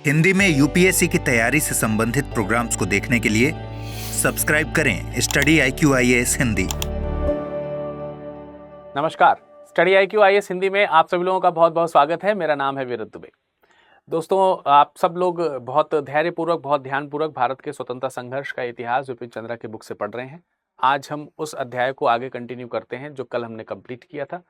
हिंदी में यूपीएससी की तैयारी से संबंधित प्रोग्राम्स को देखने के लिए सब्सक्राइब करें स्टडी IQ IAS हिंदी। नमस्कार, स्टडी IQ IAS हिंदी में आप सभी लोगों का बहुत बहुत स्वागत है। मेरा नाम है वीरत दुबे। दोस्तों, आप सब लोग बहुत धैर्यपूर्वक, बहुत ध्यानपूर्वक भारत के स्वतंत्रता संघर्ष का इतिहास विपिन चंद्रा की बुक से पढ़ रहे हैं। आज हम उस अध्याय को आगे कंटिन्यू करते हैं जो कल हमने कंप्लीट किया था।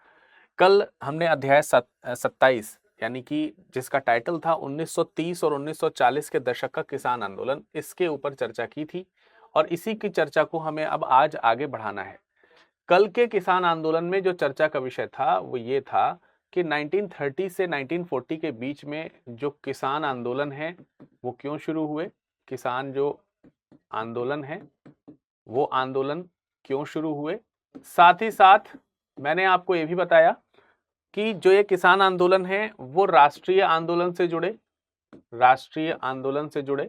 कल हमने अध्याय 27 यानी कि जिसका टाइटल था 1930 और 1940 के दशक का किसान आंदोलन, इसके ऊपर चर्चा की थी और इसी की चर्चा को हमें अब आज आगे बढ़ाना है। कल के किसान आंदोलन में जो चर्चा का विषय था वो ये था कि 1930 से 1940 के बीच में जो किसान आंदोलन है वो क्यों शुरू हुए, किसान जो आंदोलन है वो आंदोलन क्यों शुरू हुए। साथ ही साथ मैंने आपको ये भी बताया कि जो ये किसान आंदोलन है वो राष्ट्रीय आंदोलन से जुड़े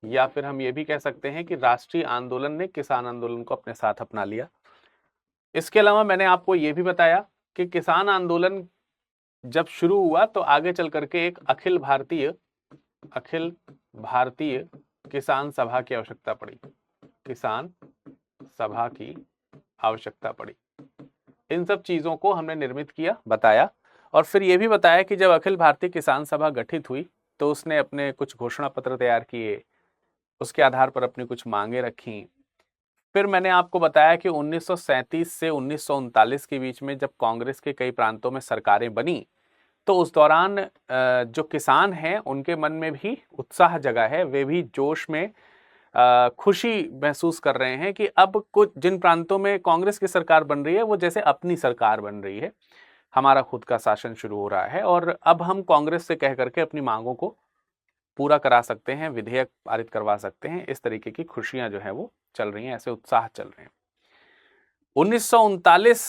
या फिर हम ये भी कह सकते हैं कि राष्ट्रीय आंदोलन ने किसान आंदोलन को अपने साथ अपना लिया। इसके अलावा मैंने आपको ये भी बताया कि किसान आंदोलन जब शुरू हुआ तो आगे चल करके एक अखिल भारतीय किसान सभा की आवश्यकता पड़ी, किसान सभा की आवश्यकता पड़ी। इन सब चीजों को हमने निर्मित किया, बताया और फिर यह भी बताया कि जब अखिल भारतीय किसान सभा गठित हुई तो उसने अपने कुछ घोषणा पत्र तैयार किए, उसके आधार पर अपनी कुछ मांगे रखी। फिर मैंने आपको बताया कि 1937 से 1939 के बीच में जब कांग्रेस के कई प्रांतों में सरकारें बनी तो उस दौरान जो किसान हैं उनके मन में भी उत्साह जगा है, वे भी जोश में खुशी महसूस कर रहे हैं कि अब कुछ जिन प्रांतों में कांग्रेस की सरकार बन रही है वो जैसे अपनी सरकार बन रही है, हमारा खुद का शासन शुरू हो रहा है और अब हम कांग्रेस से कह करके अपनी मांगों को पूरा करा सकते हैं, विधेयक पारित करवा सकते हैं। इस तरीके की खुशियां जो है वो चल रही हैं, ऐसे उत्साह चल रहे हैं। 1939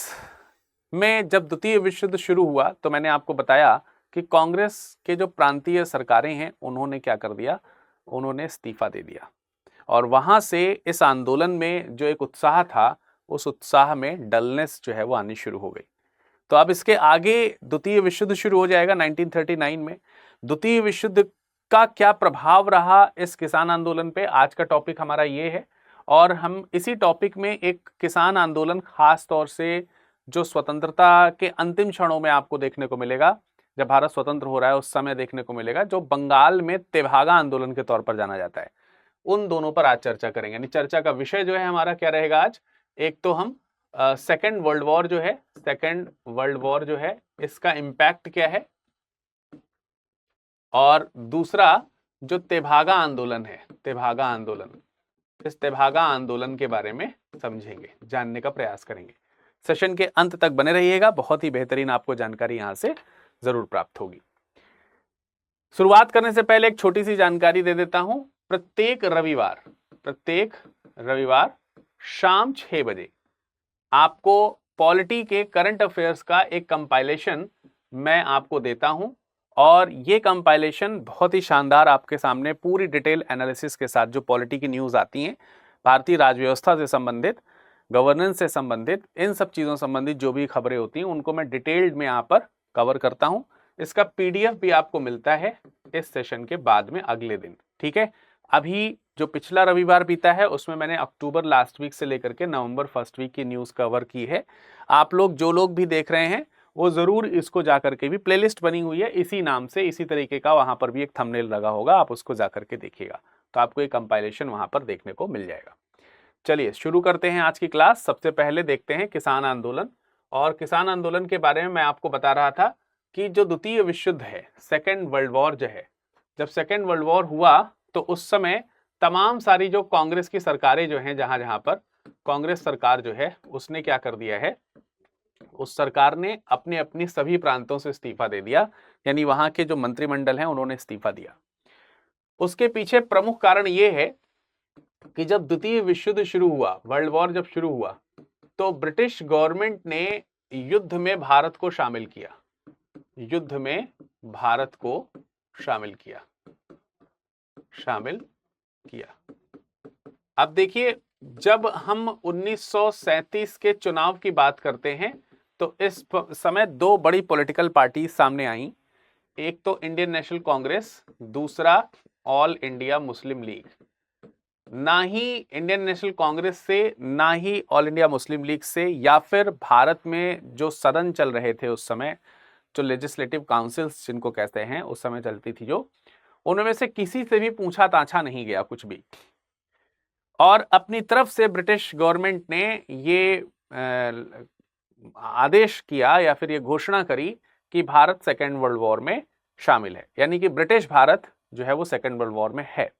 में जब द्वितीय विश्व युद्ध शुरू हुआ तो मैंने आपको बताया कि कांग्रेस के जो प्रांतीय सरकारें हैं उन्होंने क्या कर दिया, उन्होंने इस्तीफा दे दिया और वहां से इस आंदोलन में जो एक उत्साह था उस उत्साह में डलनेस जो है वो आनी शुरू हो गई। तो अब इसके आगे द्वितीय विश्व युद्ध शुरू हो जाएगा 1939 में। द्वितीय विश्व युद्ध का क्या प्रभाव रहा इस किसान आंदोलन पे, आज का टॉपिक हमारा ये है और हम इसी टॉपिक में एक किसान आंदोलन खास तौर से जो स्वतंत्रता के अंतिम क्षणों में आपको देखने को मिलेगा, जब भारत स्वतंत्र हो रहा है उस समय देखने को मिलेगा, जो बंगाल में तेभागा आंदोलन के तौर पर जाना जाता है, उन दोनों पर आज चर्चा करेंगे। यानी चर्चा का विषय जो है हमारा क्या रहेगा आज, एक तो हम सेकेंड वर्ल्ड वॉर जो है इसका इंपैक्ट क्या है और दूसरा जो तेभागा आंदोलन है, इस तेभागा आंदोलन के बारे में समझेंगे, जानने का प्रयास करेंगे। सेशन के अंत तक बने रहिएगा, बहुत ही बेहतरीन आपको जानकारी यहां से जरूर प्राप्त होगी। शुरुआत करने से पहले एक छोटी सी जानकारी दे देता हूं। प्रत्येक रविवार शाम 6 बजे आपको पॉलिटी के करंट अफेयर्स का एक कंपाइलेशन मैं आपको देता हूं और ये कंपाइलेशन बहुत ही शानदार आपके सामने पूरी डिटेल एनालिसिस के साथ जो पॉलिटी की न्यूज आती हैं, भारतीय राजव्यवस्था से संबंधित, गवर्नेंस से संबंधित, इन सब चीजों संबंधित जो भी खबरें होती हैं उनको मैं डिटेल्ड में यहाँ पर कवर करता हूं। इसका PDF भी आपको मिलता है इस सेशन के बाद में अगले दिन, ठीक है। अभी जो पिछला रविवार बीता है उसमें मैंने अक्टूबर लास्ट वीक से लेकर के नवंबर फर्स्ट वीक की न्यूज कवर की है। आप लोग जो लोग भी देख रहे हैं वो जरूर इसको जाकर के भी, प्लेलिस्ट बनी हुई है इसी नाम से, इसी तरीके का, वहां पर भी एक थंबनेल लगा होगा, आप उसको जाकर के देखिएगा तो आपको एक कंपाइलेशन वहां पर देखने को मिल जाएगा। चलिए शुरू करते हैं आज की क्लास। सबसे पहले देखते हैं किसान आंदोलन। और किसान आंदोलन के बारे में मैं आपको बता रहा था कि जो द्वितीय विश्व युद्ध है, सेकेंड वर्ल्ड वॉर जो है, जब सेकेंड वर्ल्ड वॉर हुआ तो उस समय तमाम सारी जो कांग्रेस की सरकारें जो हैं, जहां जहां पर कांग्रेस सरकार जो है उसने क्या कर दिया है, उस सरकार ने अपने अपनी सभी प्रांतों से इस्तीफा दे दिया, यानी वहां के जो मंत्रिमंडल हैं उन्होंने इस्तीफा दिया। उसके पीछे प्रमुख कारण यह है कि जब द्वितीय विश्व युद्ध शुरू हुआ, वर्ल्ड वॉर जब शुरू हुआ तो ब्रिटिश गवर्नमेंट ने युद्ध में भारत को शामिल किया। अब देखिए, जब हम 1937 के चुनाव की बात करते हैं तो इस समय दो बड़ी पॉलिटिकल पार्टी सामने आई। एक तो इंडियन नेशनल कांग्रेस, दूसरा ऑल इंडिया मुस्लिम लीग। ना ही इंडियन नेशनल कांग्रेस से, ना ही ऑल इंडिया मुस्लिम लीग से, या फिर भारत में जो सदन चल रहे थे उस समय, जो लेजिस्लेटिव काउंसिल्स जिनको कहते हैं उस समय चलती थी जो, उनमें से किसी से भी पूछा ताछा नहीं गया कुछ भी। और अपनी तरफ से ब्रिटिश गवर्नमेंट ने ये आदेश किया या फिर ये घोषणा करी कि भारत सेकेंड वर्ल्ड वॉर में शामिल है, यानी कि ब्रिटिश भारत जो है वो सेकेंड वर्ल्ड वॉर में है।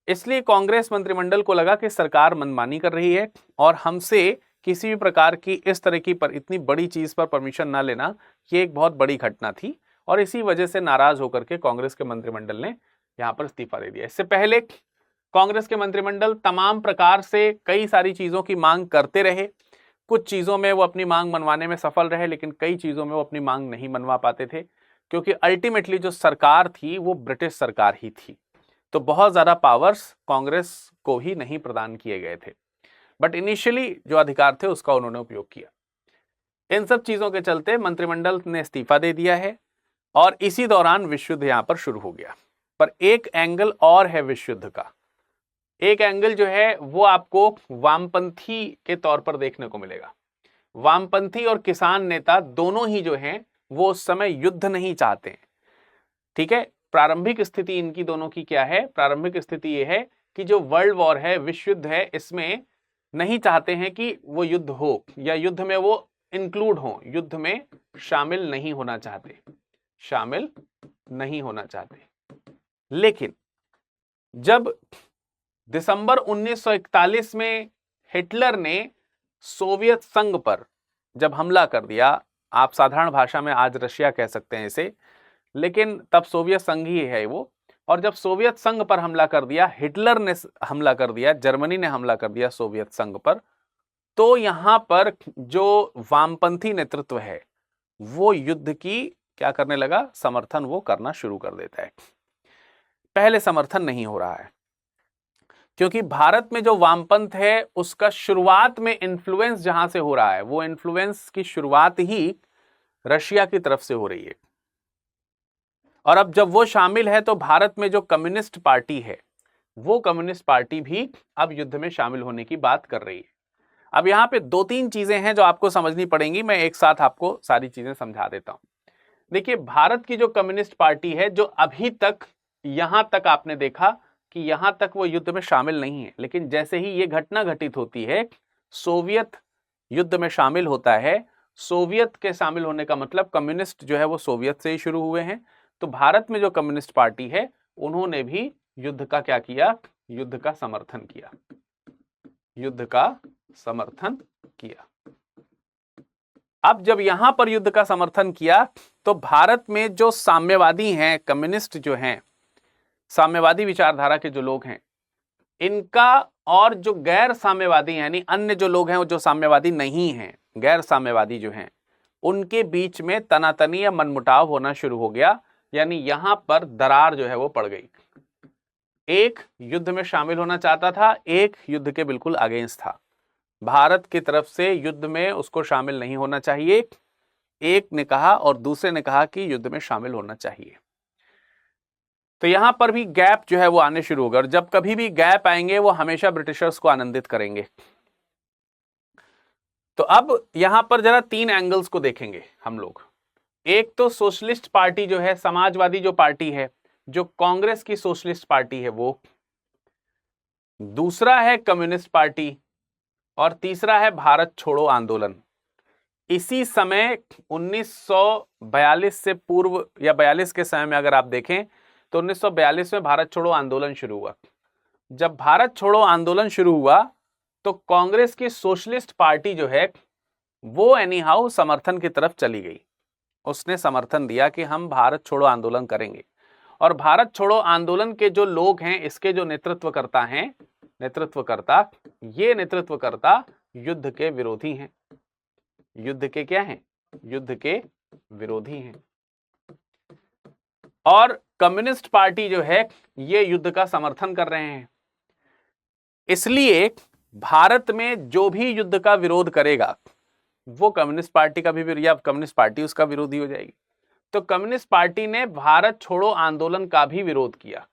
इसलिए कांग्रेस मंत्रिमंडल को लगा कि सरकार मनमानी कर रही है और हमसे किसी भी प्रकार की इस तरह की इतनी बड़ी चीज पर परमिशन ना लेना, ये एक बहुत बड़ी घटना थी। और इसी वजह से नाराज होकर के कांग्रेस के मंत्रिमंडल ने यहां पर इस्तीफा दे दिया। इससे पहले कांग्रेस के मंत्रिमंडल तमाम प्रकार से कई सारी चीजों की मांग करते रहे। कुछ चीजों में वो अपनी मांग मनवाने में सफल रहे, लेकिन कई चीजों में वो अपनी मांग नहीं मनवा पाते थे, क्योंकि अल्टीमेटली जो सरकार थी वो ब्रिटिश सरकार ही थी। तो बहुत ज्यादा पावर्स कांग्रेस को ही नहीं प्रदान किए गए थे, बट इनिशियली जो अधिकार थे उसका उन्होंने उपयोग किया। इन सब चीजों के चलते मंत्रिमंडल ने इस्तीफा दे दिया है और इसी दौरान विश्व युद्ध यहां पर शुरू हो गया। पर एक एंगल और है विश्व युद्ध का, एक एंगल जो है वो आपको वामपंथी के तौर पर देखने को मिलेगा। वामपंथी और किसान नेता दोनों ही जो हैं वो उस समय युद्ध नहीं चाहते हैं। ठीक है, प्रारंभिक स्थिति इनकी दोनों की क्या है? प्रारंभिक स्थिति ये है कि जो वर्ल्ड वॉर है, विश्व युद्ध है, इसमें नहीं चाहते हैं कि वो युद्ध हो या युद्ध में वो इंक्लूड हो, युद्ध में शामिल नहीं होना चाहते, शामिल नहीं होना चाहते। लेकिन जब दिसंबर 1941 में हिटलर ने सोवियत संघ पर जब हमला कर दिया, आप साधारण भाषा में आज रशिया कह सकते हैं इसे, लेकिन तब सोवियत संघ ही है वो, और जब सोवियत संघ पर हमला कर दिया, हिटलर ने हमला कर दिया, जर्मनी ने हमला कर दिया सोवियत संघ पर, तो यहां पर जो वामपंथी नेतृत्व है वो युद्ध की क्या करने लगा? समर्थन वो करना शुरू कर देता है। पहले समर्थन नहीं हो रहा है, क्योंकि भारत में जो वामपंथ है उसका शुरुआत में इन्फ्लुएंस जहां से हो रहा है, वो इन्फ्लुएंस की शुरुआत ही रशिया की तरफ से हो रही है। और अब जब वो शामिल है तो भारत में जो कम्युनिस्ट पार्टी है, वो कम्युनिस्ट पार्टी भी अब युद्ध में शामिल होने की बात कर रही है। अब यहां पे दो तीन चीजें हैं जो आपको समझनी पड़ेंगी, मैं एक साथ आपको सारी चीजें समझा देता हूं। देखिए, भारत की जो कम्युनिस्ट पार्टी है, जो अभी तक यहां तक आपने देखा कि यहां तक वो युद्ध में शामिल नहीं है, लेकिन जैसे ही ये घटना घटित होती है, सोवियत युद्ध में शामिल होता है, सोवियत के शामिल होने का मतलब कम्युनिस्ट जो है वो सोवियत से ही शुरू हुए हैं, तो भारत में जो कम्युनिस्ट पार्टी है उन्होंने भी युद्ध का क्या किया? युद्ध का समर्थन किया, युद्ध का समर्थन किया। अब जब यहां पर युद्ध का समर्थन किया तो भारत में जो साम्यवादी हैं, कम्युनिस्ट जो हैं, साम्यवादी विचारधारा के जो लोग हैं, इनका और जो गैर साम्यवादी यानी अन्य जो लोग हैं जो साम्यवादी नहीं हैं, गैर साम्यवादी जो हैं, उनके बीच में तनातनी या मनमुटाव होना शुरू हो गया। यानी यहां पर दरार जो है वो पड़ गई। एक युद्ध में शामिल होना चाहता था, एक युद्ध के बिल्कुल अगेंस्ट था। भारत की तरफ से युद्ध में उसको शामिल नहीं होना चाहिए, एक ने कहा, और दूसरे ने कहा कि युद्ध में शामिल होना चाहिए। तो यहां पर भी गैप जो है वो आने शुरू होगा, और जब कभी भी गैप आएंगे वो हमेशा ब्रिटिशर्स को आनंदित करेंगे। तो अब यहां पर जरा तीन एंगल्स को देखेंगे हम लोग। एक तो सोशलिस्ट पार्टी जो है, समाजवादी जो पार्टी है, जो कांग्रेस की सोशलिस्ट पार्टी है वो, दूसरा है कम्युनिस्ट पार्टी, और तीसरा है भारत छोड़ो आंदोलन। इसी समय 1942 से पूर्व या 42 के समय में अगर आप देखें तो 1942 में भारत छोड़ो आंदोलन शुरू हुआ। जब भारत छोड़ो आंदोलन शुरू हुआ तो कांग्रेस की सोशलिस्ट पार्टी जो है वो एनीहाउ समर्थन की तरफ चली गई। उसने समर्थन दिया कि हम भारत छोड़ो आंदोलन करेंगे, और भारत छोड़ो आंदोलन के जो लोग हैं, इसके जो नेतृत्वकर्ता हैं, ये नेतृत्वकर्ता युद्ध के विरोधी हैं। युद्ध के क्या हैं? युद्ध के विरोधी हैं। और कम्युनिस्ट पार्टी जो है ये युद्ध का समर्थन कर रहे हैं। इसलिए भारत में जो भी युद्ध का विरोध करेगा वो कम्युनिस्ट पार्टी का भी, या कम्युनिस्ट पार्टी उसका विरोधी हो जाएगी। तो कम्युनिस्ट पार्टी ने भारत छोड़ो आंदोलन का भी विरोध किया।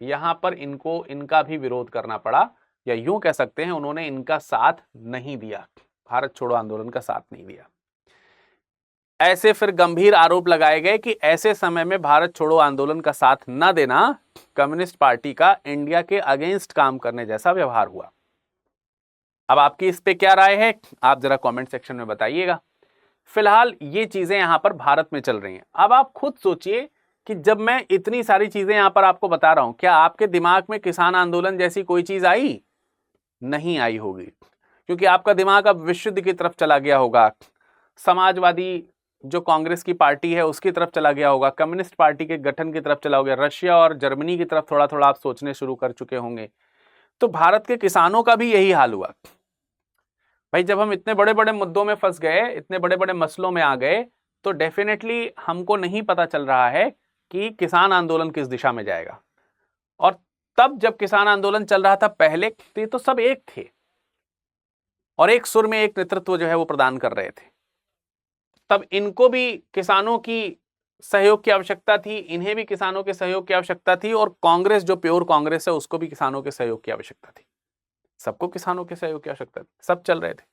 यहां पर इनको इनका भी विरोध करना पड़ा, या यूं कह सकते हैं उन्होंने इनका साथ नहीं दिया, भारत छोड़ो आंदोलन का साथ नहीं दिया। ऐसे फिर गंभीर आरोप लगाए गए कि ऐसे समय में भारत छोड़ो आंदोलन का साथ न देना कम्युनिस्ट पार्टी का इंडिया के अगेंस्ट काम करने जैसा व्यवहार हुआ। अब आपकी इस पे क्या राय है, आप जरा कमेंट सेक्शन में बताइएगा। फिलहाल ये चीजें यहां पर भारत में चल रही हैं। अब आप खुद सोचिए कि जब मैं इतनी सारी चीजें यहां पर आपको बता रहा हूं, क्या आपके दिमाग में किसान आंदोलन जैसी कोई चीज आई? नहीं आई होगी, क्योंकि आपका दिमाग अब विश्व युद्ध की तरफ चला गया होगा, समाजवादी जो कांग्रेस की पार्टी है उसकी तरफ चला गया होगा, कम्युनिस्ट पार्टी के गठन की तरफ चला गया, रशिया और जर्मनी की तरफ थोड़ा थोड़ा आप सोचने शुरू कर चुके होंगे। तो भारत के किसानों का भी यही हाल हुआ। भाई जब हम इतने बड़े बड़े मुद्दों में फंस गए, इतने बड़े बड़े मसलों में आ गए, तो डेफिनेटली हमको नहीं पता चल रहा है कि किसान आंदोलन किस दिशा में जाएगा। और तब जब किसान आंदोलन चल रहा था पहले, तो ये तो सब एक थे और एक सुर में एक नेतृत्व जो है वो प्रदान कर रहे थे। तब इनको भी किसानों की सहयोग की आवश्यकता थी, इन्हें भी किसानों के सहयोग की आवश्यकता थी, और कांग्रेस जो प्योर कांग्रेस है उसको भी किसानों के सहयोग की आवश्यकता थी। सबको किसानों के सहयोग की आवश्यकता थी, सब चल रहे थे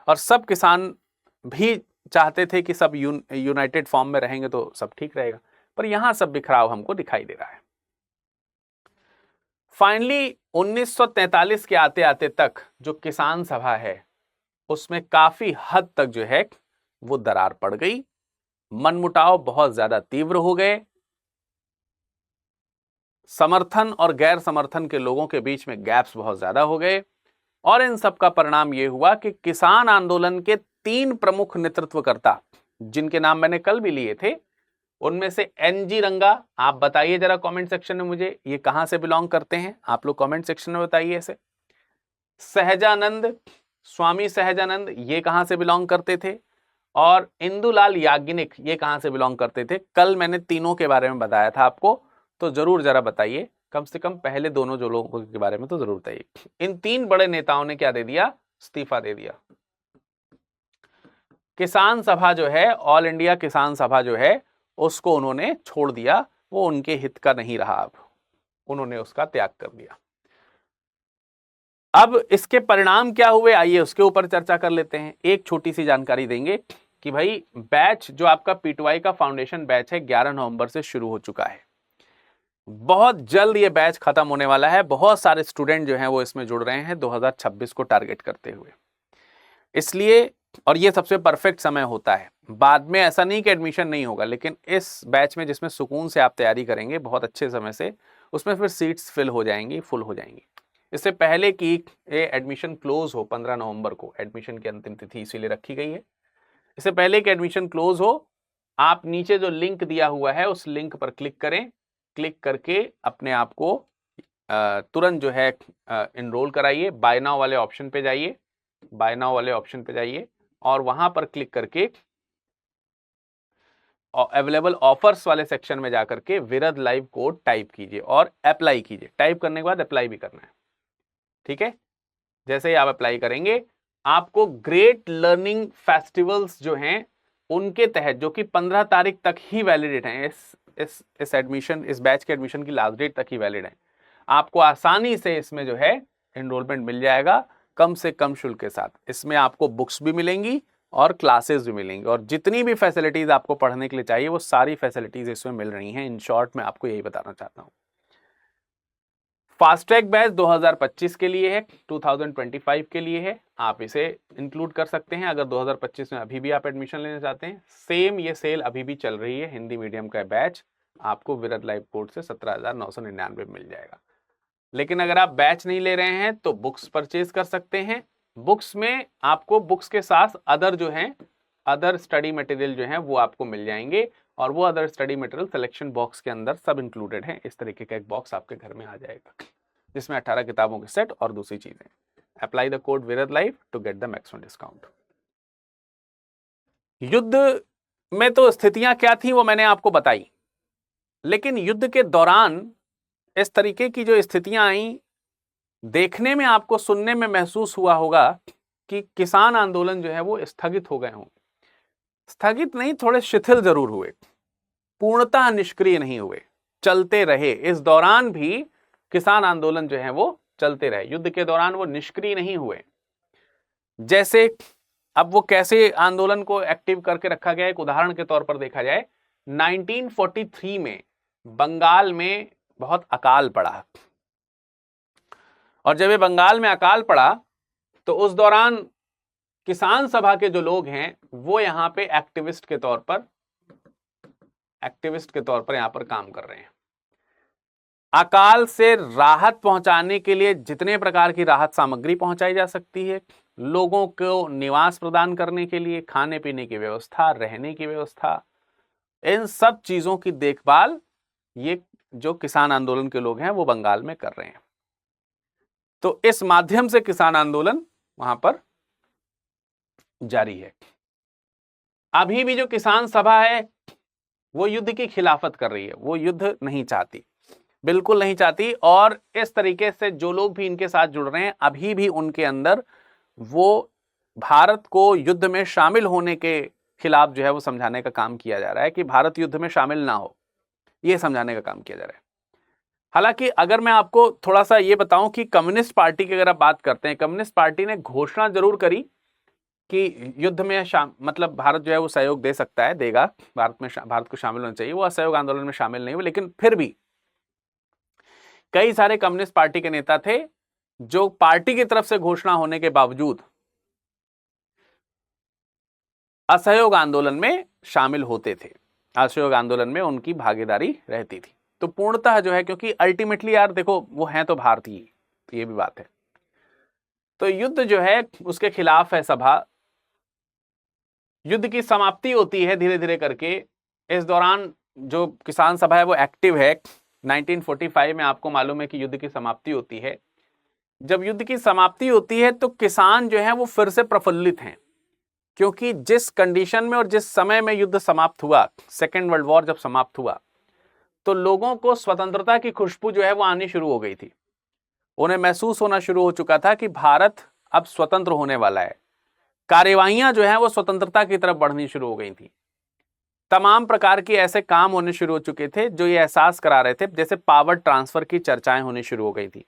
और सब किसान भी चाहते थे कि सब यूनाइटेड फॉर्म में रहेंगे तो सब ठीक रहेगा। पर यहां सब बिखराव हमको दिखाई दे रहा है। फाइनली 1943 के आते आते तक जो किसान सभा है उसमें काफी हद तक जो है वो दरार पड़ गई, मनमुटाव बहुत ज्यादा तीव्र हो गए, समर्थन और गैर समर्थन के लोगों के बीच में गैप्स बहुत ज्यादा हो गए, और इन सब का परिणाम यह हुआ कि किसान आंदोलन के 3 प्रमुख नेतृत्वकर्ता, जिनके नाम मैंने कल भी लिए थे, उनमें से एनजी रंगा, आप बताइए जरा कमेंट सेक्शन में मुझे ये कहां से बिलोंग करते हैं, आप लोग कमेंट सेक्शन में बताइए इसे। सहजानंद, स्वामी सहजानंद, ये कहां से बिलोंग करते थे, और इंदुलाल याज्ञनिक, ये कहां से बिलोंग करते थे। कल मैंने तीनों के बारे में बताया था आपको, तो जरूर जरा बताइए, कम से कम पहले दोनों जो लोगों के बारे में तो जरूर बताइए। इन 3 बड़े नेताओं ने क्या दे दिया, इस्तीफा दे दिया। किसान सभा जो है, ऑल इंडिया किसान सभा जो है, उसको उन्होंने छोड़ दिया, वो उनके हित का नहीं रहा, अब उन्होंने उसका त्याग कर दिया। अब इसके परिणाम क्या हुए, आइए उसके ऊपर चर्चा कर लेते हैं। एक छोटी सी जानकारी देंगे कि भाई बैच जो आपका पीटीवाई का फाउंडेशन बैच है 11 नवंबर से शुरू हो चुका है। बहुत जल्द ये बैच खत्म होने वाला है। बहुत सारे स्टूडेंट जो हैं वो इसमें जुड़ रहे हैं 2026 को टारगेट करते हुए, इसलिए, और ये सबसे परफेक्ट समय होता है। बाद में ऐसा नहीं कि एडमिशन नहीं होगा, लेकिन इस बैच में जिसमें सुकून से आप तैयारी करेंगे बहुत अच्छे समय से, उसमें फिर सीट्स फिल हो जाएंगी, फुल हो जाएंगी। इससे पहले कि ये एडमिशन क्लोज हो, 15 नवंबर को एडमिशन की अंतिम तिथि इसीलिए रखी गई है। इससे पहले कि एडमिशन क्लोज हो, आप नीचे जो लिंक दिया हुआ है उस लिंक पर क्लिक करें, क्लिक करके अपने आप को तुरंत जो है इनरोल कराइए। बाय नाउ वाले ऑप्शन पे जाइए, बाय नाउ वाले ऑप्शन पे जाइए और वहां पर क्लिक करके अवेलेबल ऑफर्स वाले सेक्शन में जाकर के विरद लाइव कोड टाइप कीजिए और अप्लाई कीजिए। टाइप करने के बाद अप्लाई भी करना है, ठीक है। जैसे ही आप अप्लाई करेंगे, आपको ग्रेट लर्निंग फेस्टिवल्स जो हैं उनके तहत, जो कि 15 तारीख तक ही वैलिडेट हैं, इस एडमिशन, इस बैच के एडमिशन की लास्ट डेट तक ही वैलिड है, आपको आसानी से इसमें जो है एनरोलमेंट मिल जाएगा कम से कम शुल्क के साथ। इसमें आपको बुक्स भी मिलेंगी और क्लासेस भी मिलेंगी, और जितनी भी फैसिलिटीज आपको पढ़ने के लिए चाहिए वो सारी फैसिलिटीज इसमें मिल रही हैं। इन शॉर्ट मैं आपको यही बताना चाहता हूं। फास्ट ट्रैक बैच 2025 के लिए है, 2025 के लिए है, आप इसे इंक्लूड कर सकते हैं अगर 2025 में अभी भी आप एडमिशन लेना चाहते हैं। सेम ये सेल अभी भी चल रही है, हिंदी मीडियम का बैच आपको विरद लाइव कोड से 17,999 मिल जाएगा। लेकिन अगर आप बैच नहीं ले रहे हैं तो बुक्स परचेज कर सकते हैं। बुक्स में आपको बुक्स के साथ अदर जो हैं, अदर स्टडी मटेरियल जो हैं वो आपको मिल जाएंगे, और वो other study material selection box के अंदर सब इंक्लूडेड है। इस तरीके का एक बॉक्स आपके घर में आ जाएगा जिसमें 18 किताबों के सेट और दूसरी चीजें। अप्लाई द कोड विरद live to get the maximum discount. युद्ध में तो स्थितियां क्या थी वो मैंने आपको बताई, लेकिन युद्ध के दौरान इस तरीके की जो स्थितियां आई, देखने में, आपको सुनने में महसूस हुआ होगा कि किसान आंदोलन जो है वो स्थगित हो गए होंगे। स्थगित नहीं, थोड़े शिथिल जरूर हुए। पूर्णतः निष्क्रिय नहीं हुए, चलते रहे। इस दौरान भी किसान आंदोलन जो है वो चलते रहे, युद्ध के दौरान वो निष्क्रिय नहीं हुए। जैसे अब वो कैसे आंदोलन को एक्टिव करके रखा गया, एक उदाहरण के तौर पर देखा जाए, 1943 में बंगाल में बहुत अकाल पड़ा, और जब ये बंगाल में अकाल पड़ा तो उस दौरान किसान सभा के जो लोग हैं वो यहां पे एक्टिविस्ट के तौर पर यहां पर काम कर रहे हैं। अकाल से राहत पहुंचाने के लिए जितने प्रकार की राहत सामग्री पहुंचाई जा सकती है, लोगों को निवास प्रदान करने के लिए, खाने पीने की व्यवस्था, रहने की व्यवस्था, इन सब चीजों की देखभाल ये जो किसान आंदोलन के लोग हैं वो बंगाल में कर रहे हैं। तो इस माध्यम से किसान आंदोलन वहां पर जारी है। अभी भी जो किसान सभा है वो युद्ध की खिलाफत कर रही है, वो युद्ध नहीं चाहती, बिल्कुल नहीं चाहती। और इस तरीके से जो लोग भी इनके साथ जुड़ रहे हैं, अभी भी उनके अंदर वो भारत को युद्ध में शामिल होने के खिलाफ जो है वो समझाने का काम किया जा रहा है कि भारत युद्ध में शामिल ना हो, ये समझाने का काम किया जा रहा है। हालांकि अगर मैं आपको थोड़ा सा ये बताऊं कि कम्युनिस्ट पार्टी की अगर आप बात करते हैं, कम्युनिस्ट पार्टी ने घोषणा जरूर करी कि युद्ध में मतलब भारत जो है वो सहयोग दे सकता है, देगा, भारत को शामिल होना चाहिए, वो असहयोग आंदोलन में शामिल नहीं हुए। लेकिन फिर भी कई सारे कम्युनिस्ट पार्टी के नेता थे जो पार्टी की तरफ से घोषणा होने के बावजूद असहयोग आंदोलन में शामिल होते थे, असहयोग आंदोलन में उनकी भागीदारी रहती थी। तो पूर्णतः जो है, क्योंकि अल्टीमेटली यार देखो वो हैं तो भारतीय, तो ये भी बात है। तो युद्ध जो है उसके खिलाफ है सभा, युद्ध की समाप्ति होती है धीरे धीरे करके। इस दौरान जो किसान सभा है वो एक्टिव है। 1945 में आपको मालूम है कि युद्ध की समाप्ति होती है। जब युद्ध की समाप्ति होती है तो किसान जो है वो फिर से प्रफुल्लित हैं, क्योंकि जिस कंडीशन में और जिस समय में युद्ध समाप्त हुआ, सेकेंड वर्ल्ड वॉर जब समाप्त हुआ, तो लोगों को स्वतंत्रता की खुशबू जो है वो आनी शुरू हो गई थी। उन्हें महसूस होना शुरू हो चुका था कि भारत अब स्वतंत्र होने वाला है। कार्यवाहियां जो है वो स्वतंत्रता की तरफ बढ़नी शुरू हो गई थी। तमाम प्रकार के ऐसे काम होने शुरू हो चुके थे जो ये एहसास करा रहे थे, जैसे पावर ट्रांसफर की चर्चाएं होनी शुरू हो गई थी।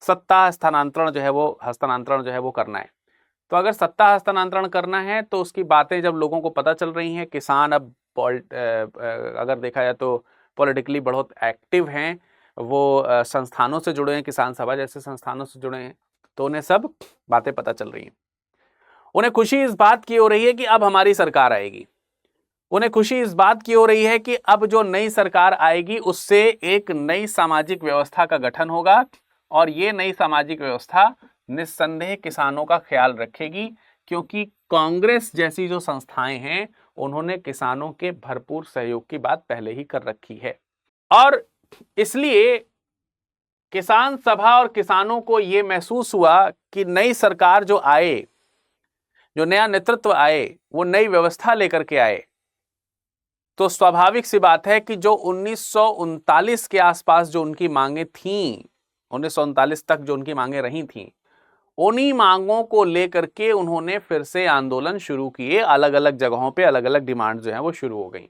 सत्ता हस्तांतरण जो है वो करना है। तो अगर सत्ता हस्तांतरण करना है तो उसकी बातें जब लोगों को पता चल रही हैं, किसान अब अगर देखा जाए तो पॉलिटिकली बहुत एक्टिव हैं, वो संस्थानों से जुड़े हैं, किसान सभा जैसे संस्थानों से जुड़े हैं, तो उन्हें सब बातें पता चल रही हैं। उन्हें खुशी इस बात की हो रही है कि अब हमारी सरकार आएगी। उन्हें खुशी इस बात की हो रही है कि अब जो नई सरकार आएगी उससे एक नई सामाजिक व्यवस्था का गठन होगा, और ये नई सामाजिक व्यवस्था निस्संदेह किसानों का ख्याल रखेगी, क्योंकि कांग्रेस जैसी जो संस्थाएं हैं उन्होंने किसानों के भरपूर सहयोग की बात पहले ही कर रखी है। और इसलिए किसान सभा और किसानों को यह महसूस हुआ कि नई सरकार जो आए, जो नया नेतृत्व आए, वो नई व्यवस्था लेकर के आए, तो स्वाभाविक सी बात है कि जो 1939 के आसपास जो उनकी मांगे थीं, 1939 तक जो उनकी मांगे रही थीं, उन्हीं मांगों को लेकर के उन्होंने फिर से आंदोलन शुरू किए। अलग अलग जगहों पे अलग अलग डिमांड जो है वो शुरू हो गई।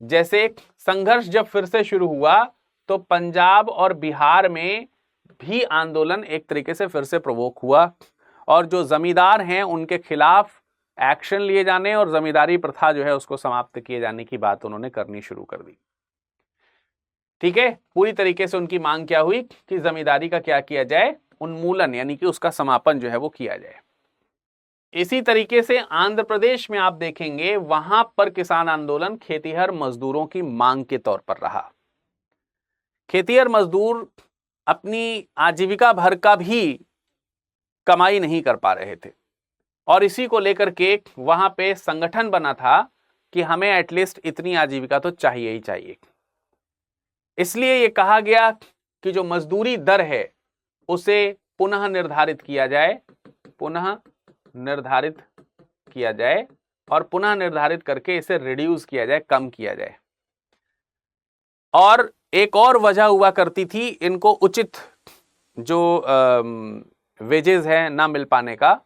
जैसे संघर्ष जब फिर से शुरू हुआ तो पंजाब और बिहार में भी आंदोलन एक तरीके से फिर से प्रवोक हुआ, और जो जमींदार हैं उनके खिलाफ एक्शन लिए जाने और जमींदारी प्रथा जो है उसको समाप्त किए जाने की बात उन्होंने करनी शुरू कर दी। ठीक है, पूरी तरीके से उनकी मांग क्या हुई कि जमींदारी का क्या किया जाए, उन्मूलन, यानी कि उसका समापन जो है वो किया जाए। इसी तरीके से आंध्र प्रदेश में आप देखेंगे, वहां पर किसान आंदोलन खेतीहर मजदूरों की मांग के तौर पर रहा। खेतीहर मजदूर अपनी आजीविका भर का भी कमाई नहीं कर पा रहे थे, और इसी को लेकर के वहां पे संगठन बना था कि हमें एटलीस्ट इतनी आजीविका तो चाहिए ही चाहिए। इसलिए यह कहा गया कि जो मजदूरी दर है उसे पुनः निर्धारित किया जाए, और पुनः निर्धारित करके इसे रिड्यूस किया जाए, कम किया जाए। और एक और वजह हुआ करती थी इनको उचित जो वेजेस है ना मिल पाने का,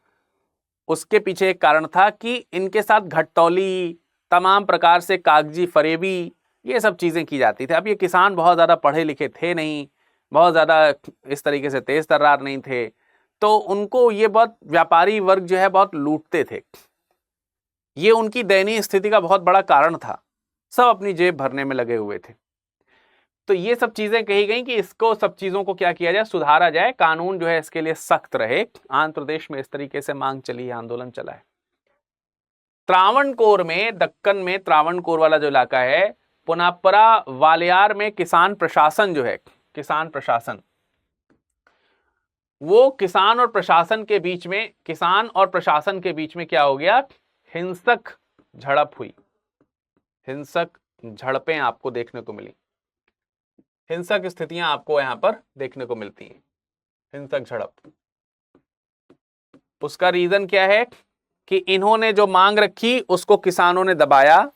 उसके पीछे एक कारण था कि इनके साथ घटतौली, तमाम प्रकार से कागजी फरेबी, ये सब चीजें की जाती थी। अब ये किसान बहुत ज्यादा पढ़े लिखे थे नहीं, बहुत ज्यादा इस तरीके से तेज तर्रार नहीं थे, तो उनको ये बहुत व्यापारी वर्ग जो है बहुत लूटते थे। ये उनकी दयनीय स्थिति का बहुत बड़ा कारण था। सब अपनी जेब भरने में लगे हुए थे। तो ये सब चीजें कही गई कि इसको, सब चीजों को क्या किया जाए, सुधारा जाए, कानून जो है इसके लिए सख्त रहे। आंध्र प्रदेश में इस तरीके से मांग चली है, आंदोलन चला है। त्रावणकोर में, दक्कन में त्रावणकोर वाला जो इलाका है, पुनापरा वालियार में किसान प्रशासन जो है, किसान प्रशासन, वो किसान और प्रशासन के बीच में, किसान और प्रशासन के बीच में क्या हो गया, हिंसक झड़प हुई। हिंसक झड़पें आपको देखने को मिली, हिंसक स्थितियां आपको यहां पर देखने को मिलती हैं, हिंसक झड़प। उसका रीजन क्या है कि इन्होंने जो मांग रखी उसको किसानों ने दबाया,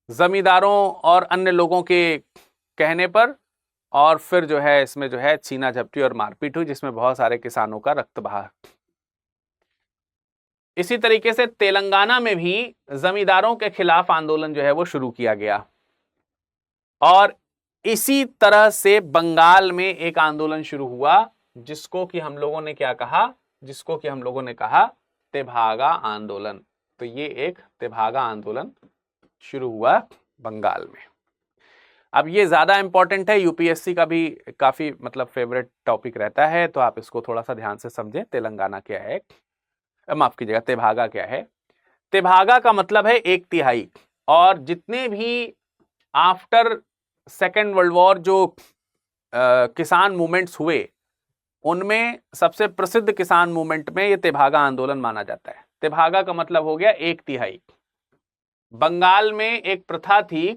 जमींदारों और अन्य लोगों के कहने पर, और फिर जो है इसमें जो है छीना झपटी और मारपीट हुई, जिसमें बहुत सारे किसानों का रक्त बहा। इसी तरीके से तेलंगाना में भी जमींदारों के खिलाफ आंदोलन जो है वो शुरू किया गया, और इसी तरह से बंगाल में एक आंदोलन शुरू हुआ, जिसको कि हम लोगों ने क्या कहा, जिसको कि हम लोगों ने कहा तेभागा आंदोलन। तो ये एक तेभागा आंदोलन शुरू हुआ बंगाल में। अब ये ज्यादा इंपॉर्टेंट है, यूपीएससी का भी काफी मतलब फेवरेट टॉपिक रहता है, तो आप इसको थोड़ा सा ध्यान से समझें। तेलंगाना क्या है, माफ कीजिएगा, तेभागा क्या है। तेभागा का मतलब है 1/3, और जितने भी आफ्टर सेकेंड वर्ल्ड वॉर जो किसान मूवमेंट्स हुए, उनमें सबसे प्रसिद्ध किसान मूवमेंट में ये तेभागा आंदोलन माना जाता है। तेभागा का मतलब हो गया 1/3। बंगाल में एक प्रथा थी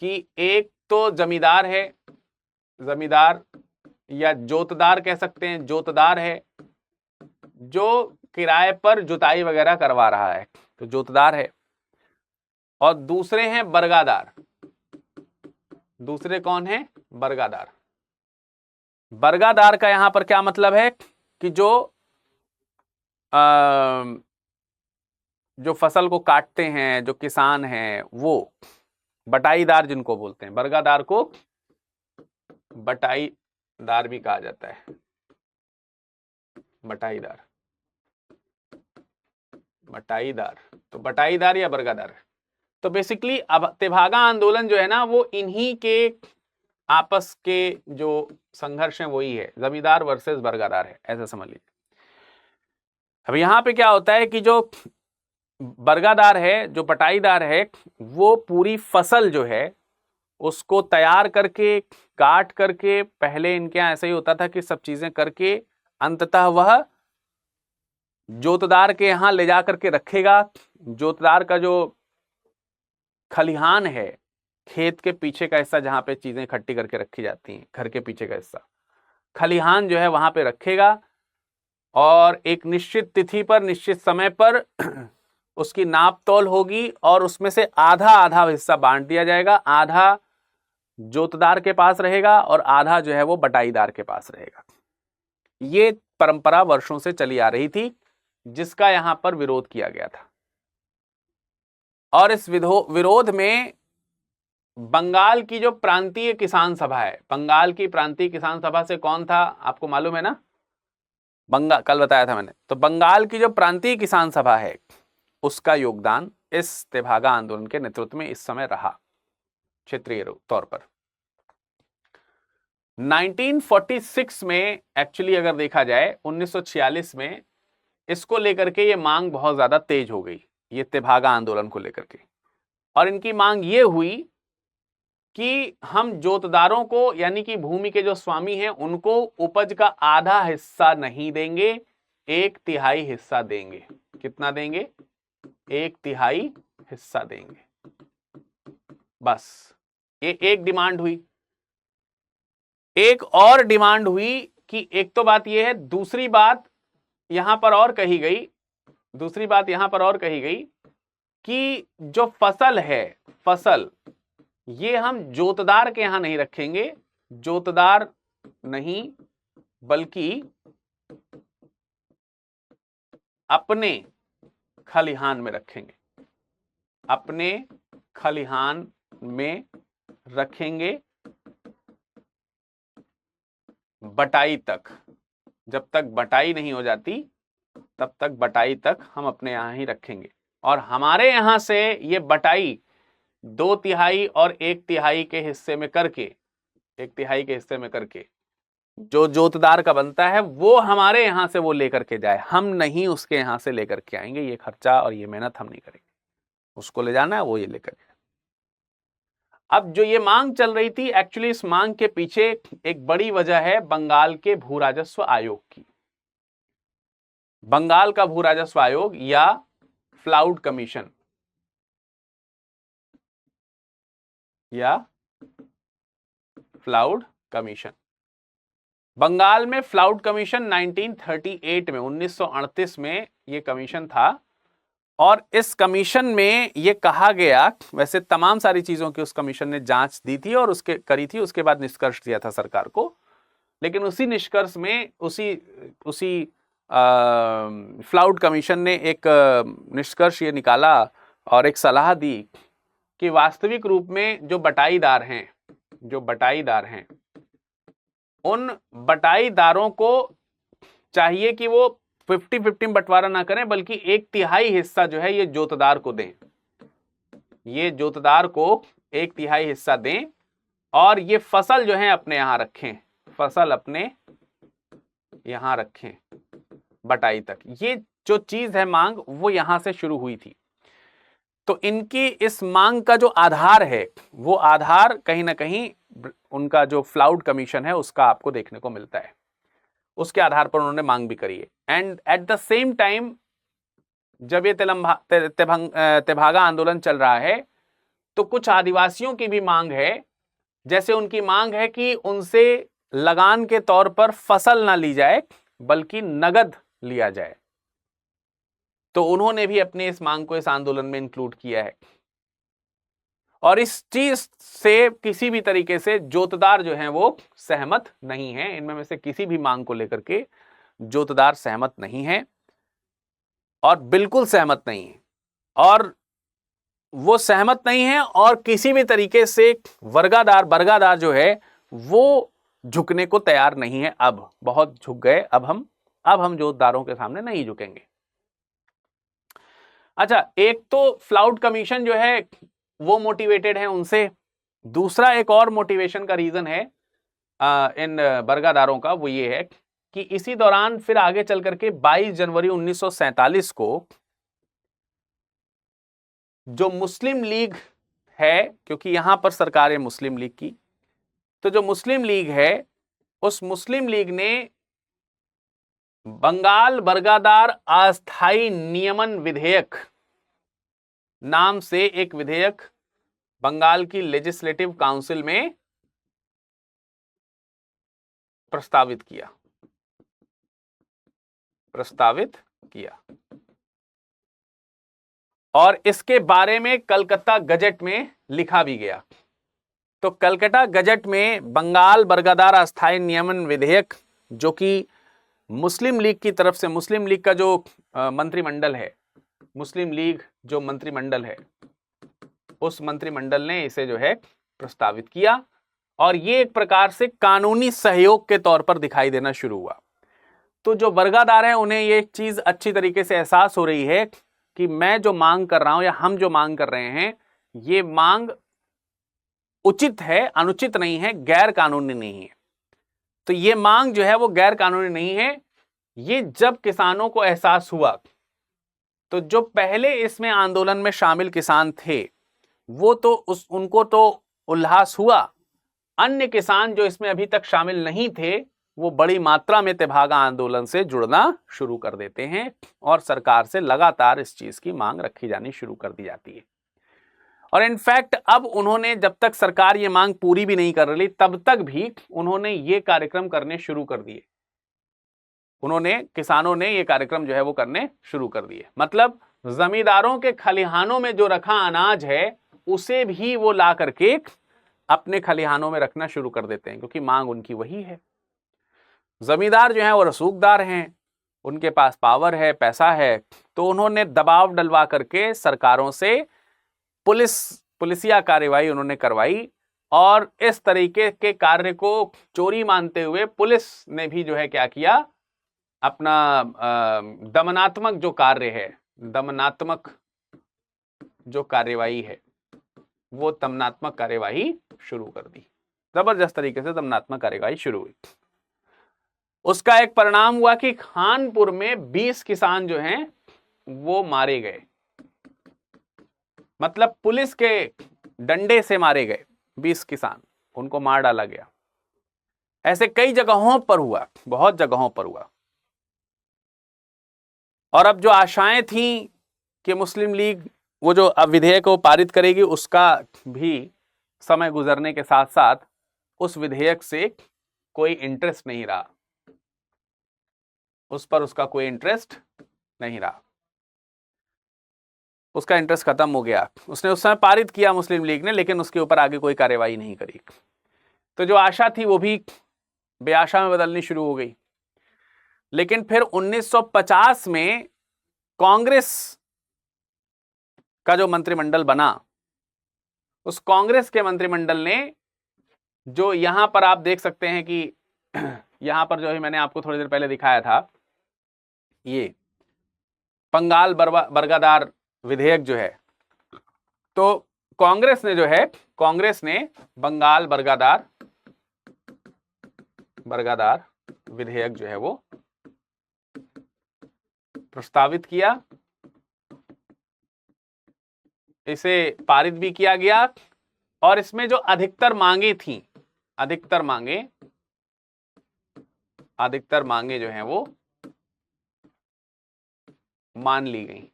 कि एक तो जमींदार है, जमींदार या जोतदार कह सकते हैं, जोतदार है जो किराए पर जुताई वगैरह करवा रहा है, तो जोतदार है, और दूसरे हैं बरगादार। दूसरे कौन है, बरगादार। बरगादार का यहां पर क्या मतलब है कि जो फसल को काटते हैं, जो किसान हैं, वो बटाईदार जिनको बोलते हैं, बरगादार को बटाईदार भी कहा जाता है, बटाईदार, बटाईदार, तो बटाईदार या बरगादार। तो बेसिकली अब तेभागा आंदोलन जो है ना, वो इन्हीं के आपस के जो संघर्ष है वही है, जमींदार वर्सेस बरगादार है, ऐसा समझ लीजिए। अब यहां पे क्या होता है कि जो बरगादार है, जो बटाईदार है, वो पूरी फसल जो है उसको तैयार करके, काट करके, पहले इनके यहां ऐसा ही होता था कि सब चीजें करके अंततः वह जोतदार के यहां ले जा करके रखेगा। जोतदार का जो खलिहान है, खेत के पीछे का हिस्सा जहां पे चीजें इकट्ठी करके रखी जाती हैं, घर के पीछे का हिस्सा, खलिहान जो है वहां पे रखेगा, और एक निश्चित तिथि पर, निश्चित समय पर उसकी नाप तौल होगी, और उसमें से आधा आधा हिस्सा बांट दिया जाएगा। आधा जोतदार के पास रहेगा और आधा जो है वो बटाईदार के पास रहेगा। ये परंपरा वर्षों से चली आ रही थी, जिसका यहां पर विरोध किया गया था। और इस विरोध में बंगाल की जो प्रांतीय किसान सभा है, बंगाल की प्रांतीय किसान सभा से कौन था आपको मालूम है ना, बंगाल, कल बताया था मैंने। तो बंगाल की जो प्रांतीय किसान सभा है, उसका योगदान इस तेभागा आंदोलन के नेतृत्व में इस समय रहा, क्षेत्रीय तौर पर। 1946 में एक्चुअली अगर देखा जाए, 1946 में इसको लेकर के ये मांग बहुत ज्यादा तेज हो गई, ये तेभागा आंदोलन को लेकर के। और इनकी मांग ये हुई कि हम जोतदारों को, यानी कि भूमि के जो स्वामी हैं, उनको उपज का आधा हिस्सा नहीं देंगे, 1/3 हिस्सा देंगे। कितना देंगे, 1/3 हिस्सा देंगे। बस ये एक डिमांड हुई। एक और डिमांड हुई कि एक तो बात ये है, दूसरी बात यहां पर और कही गई, दूसरी बात यहां पर और कही गई कि जो फसल है, फसल ये हम जोतदार के यहां नहीं रखेंगे, जोतदार नहीं बल्कि अपने खलिहान में रखेंगे, अपने खलिहान में रखेंगे बटाई तक। जब तक बटाई नहीं हो जाती तब तक बटाई तक हम अपने यहां ही रखेंगे। और हमारे यहां से ये बटाई 2/3 और 1/3 के हिस्से में करके, 1/3 के हिस्से में करके जो जोतदार का बनता है वो हमारे यहां से वो लेकर के जाए, हम नहीं उसके यहां से लेकर के आएंगे। ये खर्चा और ये मेहनत हम नहीं करेंगे, उसको ले जाना है वो ये लेकर के। अब जो ये मांग चल रही थी, एक्चुअली इस मांग के पीछे एक बड़ी वजह है बंगाल के भू राजस्व आयोग की। बंगाल का भू राजस्व आयोग या फ्लाउड कमीशन, या फ्लाउड कमीशन। बंगाल में फ्लाउड कमीशन 1938 में, 1938 में ये कमीशन था। और इस कमीशन में ये कहा गया, वैसे तमाम सारी चीजों की उस कमीशन ने जांच दी थी और उसके करी थी, उसके बाद निष्कर्ष दिया था सरकार को। लेकिन उसी निष्कर्ष में उसी फ्लाउड कमीशन ने एक निष्कर्ष ये निकाला और एक सलाह दी कि वास्तविक रूप में जो बटाईदार हैं, उन बटाईदारों को चाहिए कि वो 50-50 बंटवारा ना करें, बल्कि 1/3 हिस्सा जो है ये जोतदार को दें। ये जोतदार को 1/3 हिस्सा दें और ये फसल जो है अपने यहां रखें, फसल अपने यहां रखें बटाई तक। ये जो चीज है मांग, वो यहां से शुरू हुई थी। तो इनकी इस मांग का जो आधार है, वो आधार कहीं ना कहीं उनका जो फ्लाउड कमीशन है उसका आपको देखने को मिलता है। उसके आधार पर उन्होंने मांग भी करी है। And at the same time जब ये तेभागा आंदोलन चल रहा है तो कुछ आदिवासियों की भी मांग है। जैसे उनकी मांग है कि उनसे लगान के तौर पर फसल ना ली जाए बल्कि नगद लिया जाए। तो उन्होंने भी अपनी इस मांग को इस आंदोलन में इंक्लूड किया है। और इस चीज से किसी भी तरीके से जोतदार जो हैं वो सहमत नहीं है। इनमें से किसी भी मांग को लेकर के जोतदार सहमत नहीं है, और बिल्कुल सहमत नहीं है। और वो सहमत नहीं है और किसी भी तरीके से बरगादार जो है वो झुकने को तैयार नहीं है। अब बहुत झुक गए, अब हम जोतदारों के सामने नहीं झुकेंगे। अच्छा, एक तो फ्लाउड कमीशन जो है वो मोटिवेटेड है उनसे। दूसरा एक और मोटिवेशन का रीजन है इन बरगादारों का, वो ये है कि इसी दौरान फिर आगे चल करके 22 जनवरी 1947 को जो मुस्लिम लीग है, क्योंकि यहां पर सरकार है मुस्लिम लीग की, तो जो मुस्लिम लीग है उस मुस्लिम लीग ने बंगाल बरगादार अस्थाई नियमन विधेयक नाम से एक विधेयक बंगाल की लेजिस्लेटिव काउंसिल में प्रस्तावित किया और इसके बारे में कलकत्ता गजट में लिखा भी गया। तो कलकत्ता गजट में बंगाल बरगादार अस्थाई नियमन विधेयक, जो कि मुस्लिम लीग की तरफ से, मुस्लिम लीग का जो मंत्रिमंडल है, मुस्लिम लीग जो मंत्रिमंडल है, उस मंत्रिमंडल ने इसे जो है प्रस्तावित किया और ये एक प्रकार से कानूनी सहयोग के तौर पर दिखाई देना शुरू हुआ। तो जो बरगादार हैं उन्हें ये चीज अच्छी तरीके से एहसास हो रही है कि मैं जो मांग कर रहा हूं या हम जो मांग कर रहे हैं, ये मांग उचित है, अनुचित नहीं है, गैर कानूनी नहीं है। तो ये मांग जो है वो गैर कानूनी नहीं है। ये जब किसानों को एहसास हुआ तो जो पहले इसमें आंदोलन में शामिल किसान थे वो तो उनको तो उल्लास हुआ। अन्य किसान जो इसमें अभी तक शामिल नहीं थे वो बड़ी मात्रा में तेभागा आंदोलन से जुड़ना शुरू कर देते हैं और सरकार से लगातार इस चीज की मांग रखी जानी शुरू कर दी जाती है। और इनफैक्ट अब उन्होंने, जब तक सरकार ये मांग पूरी भी नहीं कर रही तब तक भी उन्होंने ये कार्यक्रम करने शुरू कर दिए। किसानों ने ये कार्यक्रम जो है वो करने शुरू कर दिए। मतलब जमींदारों के खलिहानों में जो रखा अनाज है उसे भी वो ला करके अपने खलिहानों में रखना शुरू कर देते हैं, क्योंकि मांग उनकी वही है। जमींदार जो है वो रसूखदार हैं, उनके पास पावर है, पैसा है, तो उन्होंने दबाव डलवा करके सरकारों से पुलिस पुलिसिया कार्रवाई उन्होंने करवाई और इस तरीके के कार्य को चोरी मानते हुए पुलिस ने भी जो है क्या किया, अपना दमनात्मक जो कार्य है, दमनात्मक जो कार्यवाही है, वो दमनात्मक कार्यवाही शुरू कर दी। जबरदस्त तरीके से दमनात्मक कार्यवाही शुरू हुई। उसका एक परिणाम हुआ कि खानपुर में 20 किसान जो हैं वो मारे गए, मतलब पुलिस के डंडे से मारे गए 20 किसान, उनको मार डाला गया। ऐसे कई जगहों पर हुआ, बहुत जगहों पर हुआ। और अब जो आशाएं थी कि मुस्लिम लीग वो जो अब विधेयक को पारित करेगी, उसका भी समय गुजरने के साथ साथ उस विधेयक से कोई इंटरेस्ट नहीं रहा, उस पर उसका कोई इंटरेस्ट नहीं रहा, उसका इंटरेस्ट खत्म हो गया। उसने उस समय पारित किया मुस्लिम लीग ने, लेकिन उसके ऊपर आगे कोई कार्यवाही नहीं करी। तो जो आशा थी वो भी बेआशा में बदलनी शुरू हो गई। लेकिन फिर 1950 में कांग्रेस का जो मंत्रिमंडल बना, उस कांग्रेस के मंत्रिमंडल ने, जो यहां पर आप देख सकते हैं कि यहां पर जो है मैंने आपको थोड़ी देर पहले दिखाया था, ये बंगाल बर्गादार विधेयक जो है, तो कांग्रेस ने जो है, कांग्रेस ने बंगाल बर्गादार विधेयक जो है वो प्रस्तावित किया, इसे पारित भी किया गया। और इसमें जो अधिकतर मांगे थी, अधिकतर मांगे जो हैं वो मान ली गई।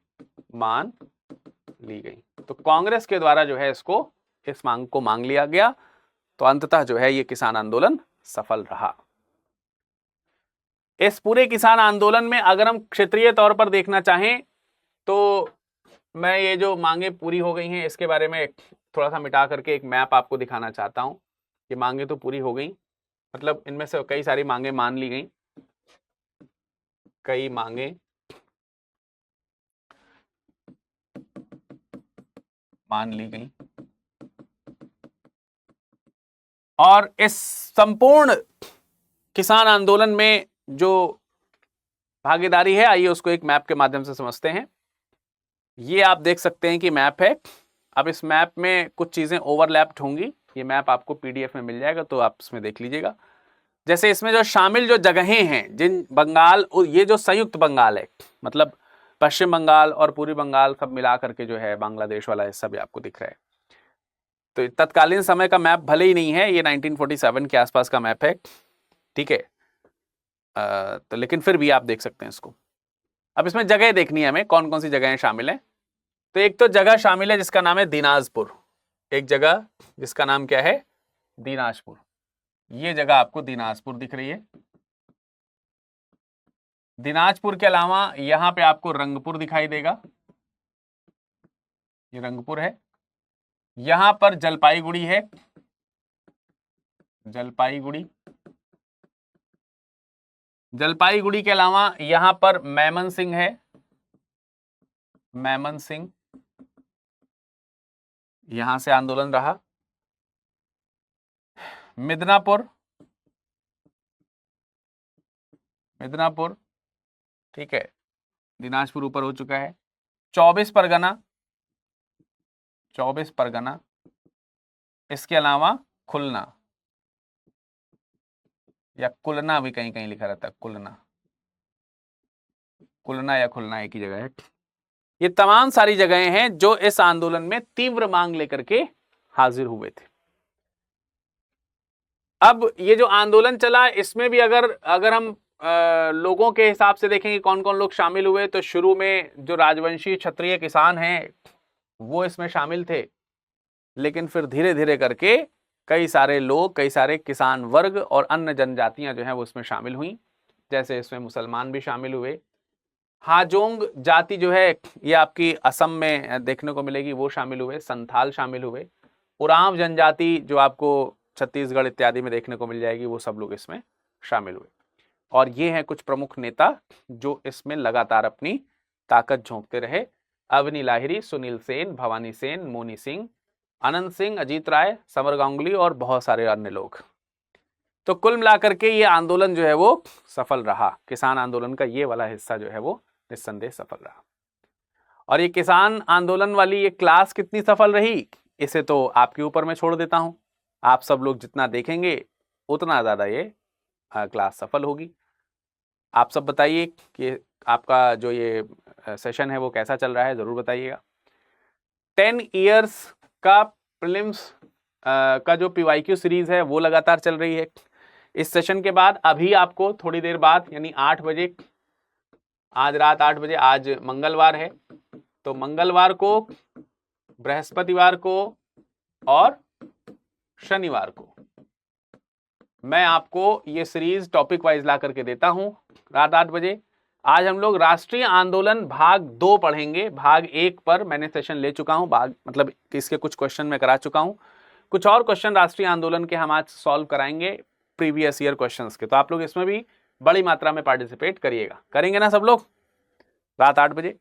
तो कांग्रेस के द्वारा जो है इस मांग को मांग लिया गया। तो अंततः जो है ये किसान आंदोलन सफल रहा। इस पूरे किसान आंदोलन में अगर हम क्षेत्रीय तौर पर देखना चाहें तो मैं ये जो मांगे पूरी हो गई हैं इसके बारे में थोड़ा सा मिटा करके एक मैप आपको दिखाना चाहता हूं। ये मांगे तो पूरी हो गई, मतलब इनमें से कई सारी मांगे मान ली गई, कई मांगे मान ली गई। और इस संपूर्ण किसान आंदोलन में जो भागीदारी है, आइए उसको एक मैप के माध्यम से समझते हैं। ये आप देख सकते हैं कि मैप है। अब इस मैप में कुछ चीजें ओवरलैप्ड होंगी, ये मैप आपको पीडीएफ में मिल जाएगा तो आप इसमें देख लीजिएगा। जैसे इसमें जो शामिल जो जगहें हैं, जिन बंगाल, ये जो संयुक्त बंगाल है, मतलब पश्चिम बंगाल और पूर्वी बंगाल सब मिला करके जो है बांग्लादेश वाला हिस्सा भी आपको दिख रहा है। तो तत्कालीन समय का मैप भले ही नहीं है, ये 1947 के आसपास का मैप है, ठीक है, तो लेकिन फिर भी आप देख सकते हैं इसको। अब इसमें जगह देखनी है हमें, कौन कौन सी जगहें शामिल हैं। तो एक तो जगह शामिल है जिसका नाम है दिनाजपुर, एक जगह जिसका नाम क्या है, दिनाजपुर। ये जगह आपको दिनाजपुर दिख रही है। दिनाजपुर के अलावा यहां पे आपको रंगपुर दिखाई देगा, ये रंगपुर है। यहां पर जलपाईगुड़ी है, जलपाईगुड़ी के अलावा यहां पर मैमनसिंह है, मैमनसिंह, यहां से आंदोलन रहा। मिदनापुर, ठीक है, दिनाजपुर ऊपर हो चुका है। 24 परगना, इसके अलावा खुलना या कुलना भी कहीं कहीं लिखा रहता है, कुलना या खुलना एक ही जगह है। ये तमाम सारी जगहें हैं जो इस आंदोलन में तीव्र मांग लेकर के हाजिर हुए थे। अब ये जो आंदोलन चला, इसमें भी अगर हम लोगों के हिसाब से देखेंगे कौन कौन लोग शामिल हुए, तो शुरू में जो राजवंशी क्षत्रिय किसान हैं वो इसमें शामिल थे, लेकिन फिर धीरे धीरे करके कई सारे लोग, कई सारे किसान वर्ग और अन्य जनजातियां जो हैं वो इसमें शामिल हुई। जैसे इसमें मुसलमान भी शामिल हुए, हाजोंग जाति जो है ये आपकी असम में देखने को मिलेगी, वो शामिल हुए, संथाल शामिल हुए, उरांव जनजाति जो आपको छत्तीसगढ़ इत्यादि में देखने को मिल जाएगी, वो सब लोग इसमें शामिल हुए। और ये हैं कुछ प्रमुख नेता जो इसमें लगातार अपनी ताकत झोंकते रहे। अवनी लाहिरी, सुनील सेन, भवानी सेन, मोनी सिंह, अनंत सिंह, अजीत राय, समर गांगुली और बहुत सारे अन्य लोग। तो कुल मिलाकर के ये आंदोलन जो है वो सफल रहा। किसान आंदोलन का ये वाला हिस्सा जो है वो निस्संदेह सफल रहा। और ये किसान आंदोलन वाली ये क्लास कितनी सफल रही, इसे तो आपके ऊपर मैं छोड़ देता हूं। आप सब लोग जितना देखेंगे उतना ज्यादा ये क्लास सफल होगी। आप सब बताइए कि आपका जो ये सेशन है वो कैसा चल रहा है, जरूर बताइएगा। 10 इयर्स का प्रीलिम्स का जो PYQ सीरीज है वो लगातार चल रही है। इस सेशन के बाद अभी आपको थोड़ी देर बाद यानी 8 बजे, आज रात 8 बजे, आज मंगलवार है, तो मंगलवार को, बृहस्पतिवार को और शनिवार को मैं आपको ये सीरीज टॉपिक वाइज ला करके देता हूं रात 8 बजे। आज हम लोग राष्ट्रीय आंदोलन भाग 2 पढ़ेंगे। भाग 1 पर मैंने सेशन ले चुका हूं, भाग मतलब इसके कुछ क्वेश्चन मैं करा चुका हूं। कुछ और क्वेश्चन राष्ट्रीय आंदोलन के हम आज सॉल्व कराएंगे, प्रीवियस ईयर क्वेश्चंस के। तो आप लोग इसमें भी बड़ी मात्रा में पार्टिसिपेट करिएगा। करेंगे ना सब लोग रात 8 बजे?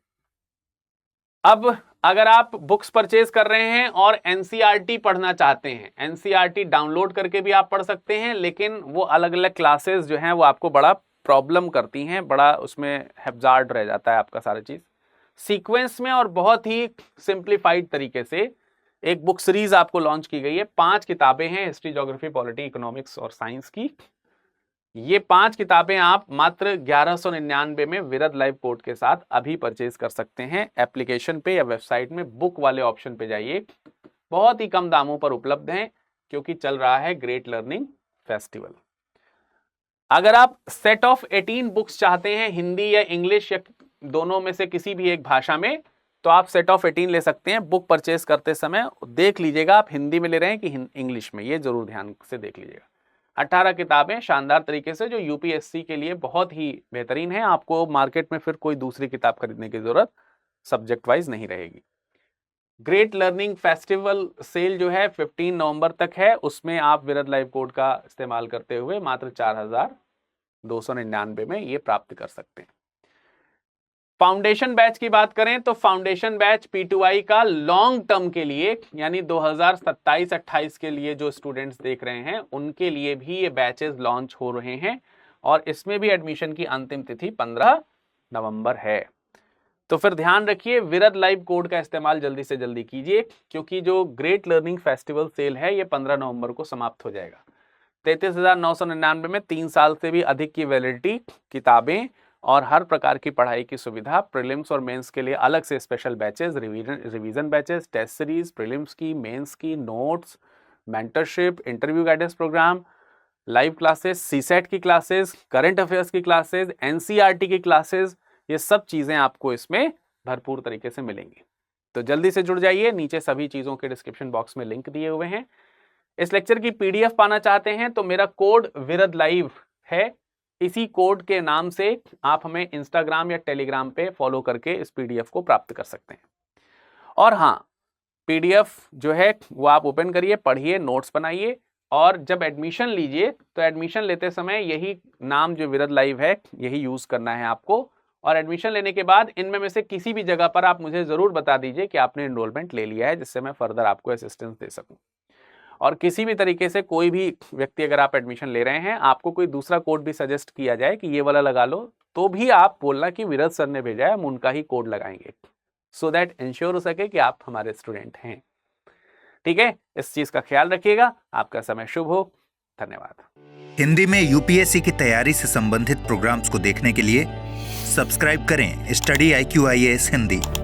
अब अगर आप बुक्स परचेज कर रहे हैं और एनसीईआरटी पढ़ना चाहते हैं, एनसीईआरटी डाउनलोड करके भी आप पढ़ सकते हैं, लेकिन वो अलग अलग क्लासेस जो हैं वो आपको बड़ा प्रॉब्लम करती हैं, बड़ा उसमें हैजार्ड रह जाता है आपका सारा चीज। सीक्वेंस में और बहुत ही सिंप्लीफाइड तरीके से एक बुक सीरीज आपको लॉन्च की गई है। 5 किताबें हैं हिस्ट्री, ज्योग्राफी, पॉलिटी, इकोनॉमिक्स और साइंस की। ये 5 किताबें आप मात्र 1199 में विरद लाइव कोड के साथ अभी परचेज कर सकते हैं। एप्लीकेशन पे या वेबसाइट में बुक वाले ऑप्शन पे जाइए, बहुत ही कम दामों पर उपलब्ध हैं क्योंकि चल रहा है ग्रेट लर्निंग फेस्टिवल। अगर आप सेट ऑफ 18 बुक्स चाहते हैं हिंदी या इंग्लिश या दोनों में से किसी भी एक भाषा में, तो आप सेट ऑफ 18 ले सकते हैं। बुक परचेज करते समय देख लीजिएगा आप हिंदी में ले रहे हैं कि इंग्लिश में, ये जरूर ध्यान से देख लीजिएगा। 18 किताबें शानदार तरीके से जो यूपीएससी के लिए बहुत ही बेहतरीन है। आपको मार्केट में फिर कोई दूसरी किताब खरीदने की जरूरत सब्जेक्ट वाइज नहीं रहेगी। ग्रेट लर्निंग फेस्टिवल सेल जो है 15 नवंबर तक है, उसमें आप विरद लाइव कोड का इस्तेमाल करते हुए मात्र 4299 में ये प्राप्त कर सकते हैं। फाउंडेशन बैच की बात करें तो फाउंडेशन बैच P2I का लॉन्ग टर्म के लिए यानी 2027-28 के लिए जो स्टूडेंट्स देख रहे हैं उनके लिए भी ये बैचेस लॉन्च हो रहे हैं और इसमें भी एडमिशन की अंतिम तिथि 15 नवंबर है। तो फिर ध्यान रखिए, विरद लाइव कोड का इस्तेमाल जल्दी से जल्दी कीजिए क्योंकि जो ग्रेट लर्निंग फेस्टिवल सेल है ये 15 नवंबर को समाप्त हो जाएगा। 33,999 में 3 साल से भी अधिक की वैलिडिटी, किताबें और हर प्रकार की पढ़ाई की सुविधा, प्रीलिम्स और मेंस के लिए अलग से special batches, revision batches, test series, prelims की, मेंस की, notes, mentorship, interview guidance programme, live classes, CSAT की क्लासेस, करंट अफेयर्स की क्लासेस, एनसीईआरटी की क्लासेस, ये सब चीजें आपको इसमें भरपूर तरीके से मिलेंगी। तो जल्दी से जुड़ जाइए, नीचे सभी चीजों के डिस्क्रिप्शन बॉक्स में लिंक दिए हुए हैं। इस लेक्चर की PDF पाना चाहते हैं तो मेरा कोड विरद लाइव है, इसी कोड के नाम से आप हमें इंस्टाग्राम या टेलीग्राम पे फॉलो करके इस PDF को प्राप्त कर सकते हैं। और हाँ, PDF जो है वो आप ओपन करिए, पढ़िए, नोट्स बनाइए और जब एडमिशन लीजिए तो एडमिशन लेते समय यही नाम जो विरद लाइव है यही यूज करना है आपको। और एडमिशन लेने के बाद इनमें में से किसी भी जगह पर आप मुझे जरूर बता दीजिए कि आपने एनरोलमेंट ले लिया है, जिससे मैं फर्दर आपको असिस्टेंस दे सकूं। और किसी भी तरीके से कोई भी व्यक्ति अगर आप एडमिशन ले रहे हैं, आपको कोई दूसरा कोड भी सजेस्ट किया जाए कि ये वाला लगा लो, तो भी आप बोलना कि विरद सर ने भेजा है, हम उनका ही कोड लगाएंगे, सो दैट इंश्योर हो सके कि आप हमारे स्टूडेंट हैं। ठीक है, इस चीज का ख्याल रखिएगा। आपका समय शुभ हो। धन्यवाद। हिंदी में यूपीएससी की तैयारी से संबंधित प्रोग्राम्स को देखने के लिए सब्सक्राइब करें स्टडी IQ IAS हिंदी।